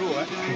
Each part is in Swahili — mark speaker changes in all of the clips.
Speaker 1: huo.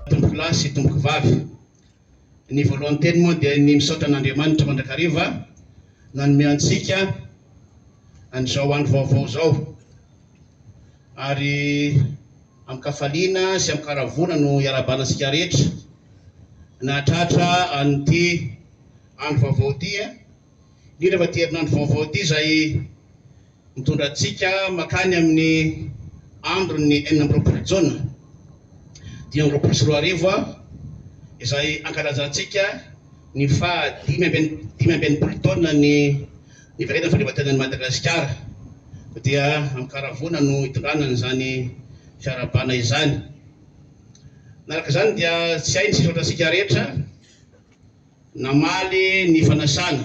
Speaker 1: Tomboko lahy sy tomboko vavy. Ny voalohany teny moa dia ny misaotra an'Andriamanitra mandrakariva nanome antsika an'izao andro vaovao zao, ary amin'ny kafaliana sy amin'ny karavona no iarabanantsika rehetra nahatratra an'ity andro vaovao ity, indrindra fa ity herinandro vaovao ity izay mitondra antsika makany amin'ny andron'ny 4 Jona 2024 izay ankalazantsika ny faha 5 taona ny niverenan'ny fahaleovan-tenan'i Madagasikara. Dia amin'ny karavona no hitondrana izany fiarabana izany. Naraka izany dia tsy hay ny sisotra antsika rehetra namaly ny fanasana,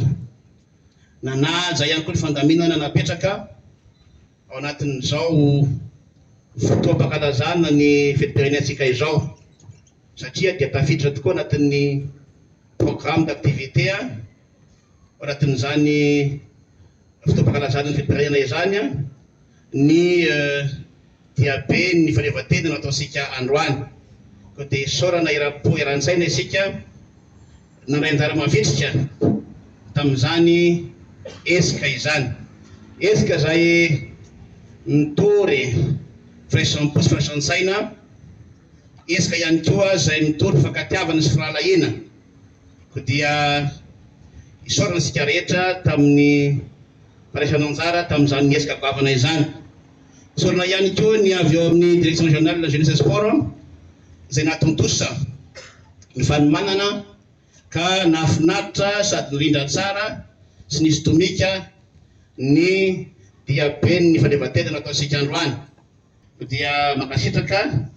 Speaker 1: nanaja ihany koa ny fandaminana napetraka ao anatin'izao fotoam-pankalazana ny fetim-pirenentsika izao, satria dia tafiditra tokoa anatin'ny programme d'activité ao anatin'izany fotoam-pankalazana ny fetim-pirenena izany ny diabe ny fahaleovan-tena no ataontsika androany. Ko dia isaorana iram-po iran-tsaina isika nandray anjara mavitrika tamin'izany esika izany. Esika izay mitory firaisampo sy firaisan-tsaina, esika ihany koa izay mitory fankatiavana sy fahalahina. Ko dia isaorana isika rehetra tamin'ny faraisana anjara tamin'izany esika goavana izany. Isaorana ihany koa ny avy eo amin'ny direction régionale de la jeunesse et sport izay nahatontosa ny fanomanana ka nahafinaritra sady nirindra tsara sy nisy tomika ny diabe ny fahaleovan-tena ataontsika androany. Dia mankasitraka